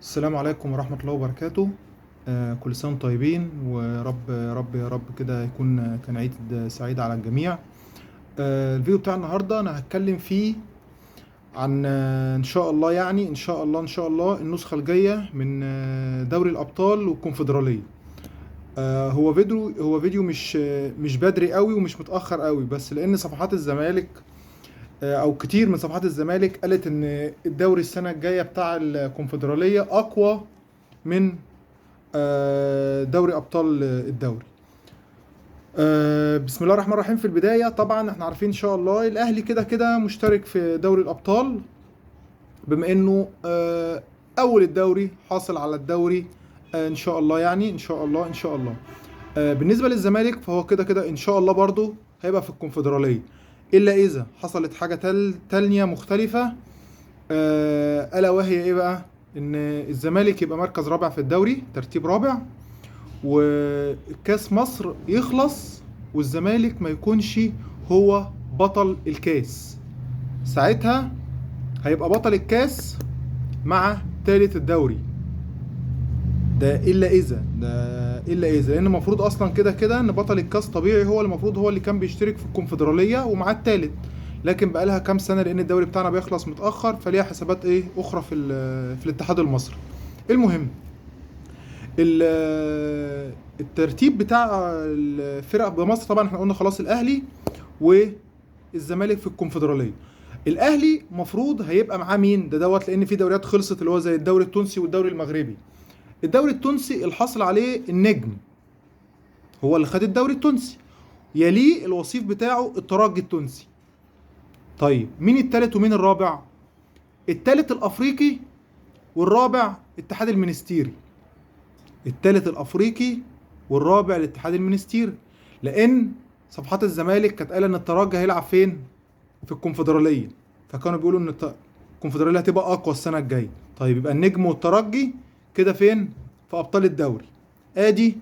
السلام عليكم ورحمة الله وبركاته. كل سنة وانتم طيبين، ورب رب يا رب كده يكون كان عيد سعيد على الجميع. الفيديو بتاع النهاردة أنا هتكلم فيه عن إن شاء الله، يعني إن شاء الله النسخة الجاية من دوري الأبطال والكونفدرالية. هو فيديو مش بدري قوي ومش متأخر قوي، بس لأن صفحات الزمالك او كتير من صفحات الزمالك قالت ان الدوري السنه الجايه بتاع الكونفدراليه اقوى من دوري ابطال الدوري. بسم الله الرحمن الرحيم. في البدايه طبعا احنا عارفين ان شاء الله الاهلي كده كده مشترك في دوري الابطال، بما انه اول الدوري حاصل على الدوري ان شاء الله، يعني ان شاء الله. بالنسبه للزمالك فهو كده كده ان شاء الله برضو هيبقى في الكونفدراليه، الا اذا حصلت حاجه تانية مختلفه، الا وهي ايه بقى؟ ان الزمالك يبقى مركز رابع في الدوري، ترتيب رابع، وكاس مصر يخلص والزمالك ما يكونش هو بطل الكاس. ساعتها هيبقى بطل الكاس مع ثالث الدوري. ده الا اذا لان المفروض اصلا كده كده ان بطل الكاس طبيعي هو المفروض هو اللي كان بيشترك في الكونفدراليه ومعاه الثالث، لكن بقى لها كام سنه لان الدوري بتاعنا بيخلص متاخر، فليها حسابات ايه اخرى في الاتحاد المصري. المهم، الترتيب بتاع الفرق بمصر طبعا احنا قلنا خلاص الاهلي والزمالك في الكونفدراليه. الاهلي مفروض هيبقى معاه مين دوت، لان في دوريات خلصت اللي هو زي الدوري التونسي والدوري المغربي. الدوري التونسي الحاصل عليه النجم هو اللي خد الدوري التونسي، يليه الوصيف بتاعه الترجي التونسي. طيب مين التالت ومين الرابع؟ التالت الافريقي والرابع الاتحاد المنستيري. التالت الافريقي والرابع الاتحاد المنستيري، لان صفحات الزمالك كانت قايله ان الترجي هيلعب فين؟ في الكونفدراليه، فكانوا بيقولوا ان الكونفدراليه هتبقى اقوى السنه الجايه. طيب يبقى النجم والترجي كده فين؟ في ابطال الدوري. ادي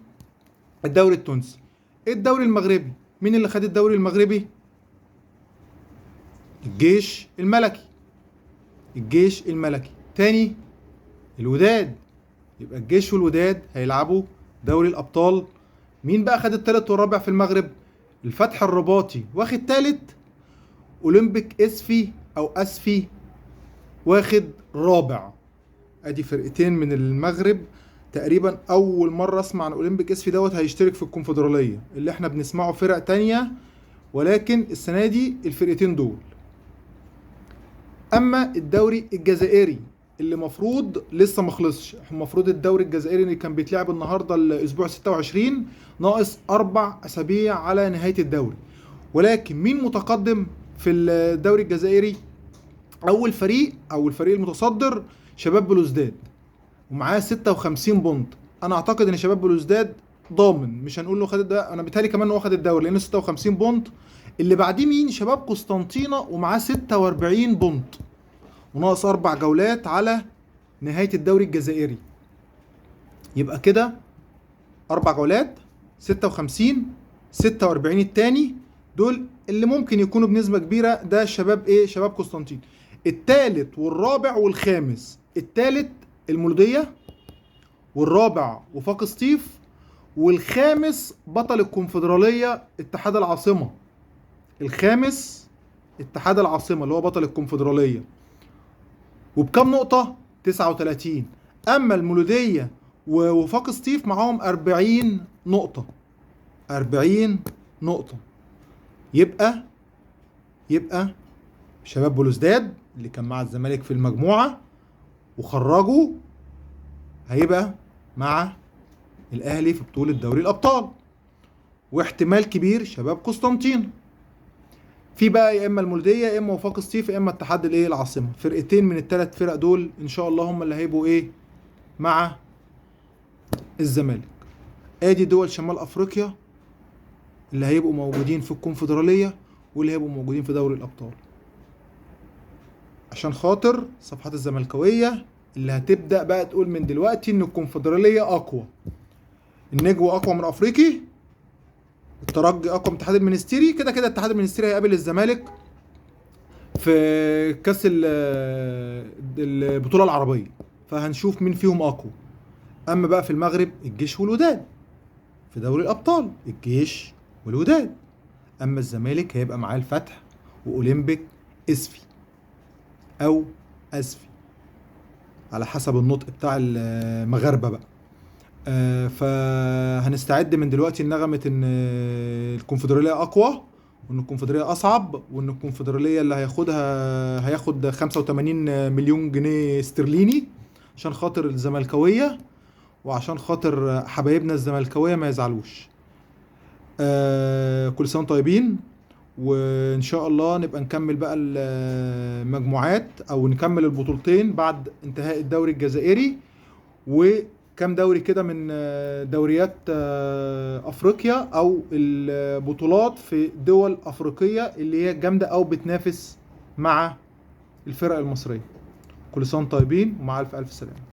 الدوري التونسي. الدوري المغربي، مين اللي خد الدوري المغربي؟ الجيش الملكي. الجيش الملكي. تاني الوداد. يبقى الجيش والوداد هيلعبوا دوري الابطال. مين بقى خد التالت والرابع في المغرب؟ الفتح الرباطي واخد تالت، اولمبيك اسفي او اسفي واخد رابع. ادي فرقتين من المغرب. تقريبا اول مره اسمع عن اولمبيك اسفي دوت هيشترك في الكونفدراليه، اللي احنا بنسمعه فرق تانية، ولكن السنه دي الفرقتين دول. اما الدوري الجزائري اللي مفروض لسه ما خلصش، المفروض الدوري الجزائري اللي كان بيتلعب النهارده الاسبوع 26 ناقص 4 اسابيع على نهايه الدوري، ولكن مين متقدم في الدوري الجزائري؟ اول فريق او الفريق المتصدر شباب بلوزداد ومعاه 56 بونت. انا اعتقد ان شباب بلوزداد ضامن، مش هنقول له خد ده، انا بيتهيألي كمان انه واخد الدوري لانه 56 بونت. اللي بعديه مين؟ شباب قسطنطينه ومعاه 46 بونت وناقص 4 جولات على نهايه الدوري الجزائري. يبقى كده 4 جولات، 56 46 التاني، دول اللي ممكن يكونوا بنسبه كبيره ده شباب ايه؟ شباب قسطنطين. التالت والرابع والخامس، التالت المولوديه، والرابع وفاق سطيف، والخامس بطل الكونفدراليه اتحاد العاصمه. الخامس اتحاد العاصمه اللي هو بطل الكونفدراليه، وبكم نقطه؟ 39. اما المولوديه ووفاق سطيف معاهم 40 نقطه. 40 نقطه. يبقى شباب بلوزداد اللي كان مع الزمالك في المجموعه وخرجوا هيبقى مع الاهلي في بطوله دوري الابطال، واحتمال كبير شباب قسطنطين. في بقى يا اما المولوديه يا اما وفاق سطيف يا اما اتحاد الايه العاصمه. فرقتين من الثلاث فرق دول ان شاء الله هم اللي هيبقوا ايه؟ مع الزمالك. ادي دول شمال افريقيا اللي هيبقوا موجودين في الكونفدراليه واللي هيبقوا موجودين في دوري الابطال، عشان خاطر صفحات الزملكاويه اللي هتبدا بقى تقول من دلوقتي ان الكونفدراليه اقوى. النجم اقوى من افريقي، الترجي اقوى من الاتحاد المنستيري. كده كده الاتحاد المنستيري هيقابل الزمالك في كاس البطوله العربيه، فهنشوف مين فيهم اقوى. اما بقى في المغرب الجيش والوداد، في دوري الابطال الجيش والوداد. اما الزمالك هيبقى معاه الفتح واولمبيك اسفي او اسفي على حسب النطق بتاع المغاربه بقى. فهنستعد من دلوقتي لنغمة ان الكونفدرالية اقوى، وان الكونفدرالية اصعب، وان الكونفدرالية اللي هياخد 85 مليون جنيه استرليني عشان خاطر الزملكاوية، وعشان خاطر حبايبنا الزملكاوية ما يزعلوش. كل سنة طيبين، وان شاء الله نبقى نكمل بقى المجموعات او نكمل البطولتين بعد انتهاء الدوري الجزائري، وكم دوري كده من دوريات افريقيا او البطولات في دول افريقية اللي هي جامدة او بتنافس مع الفرق المصرية. كل سنة طيبين ومع الف الف سلامة.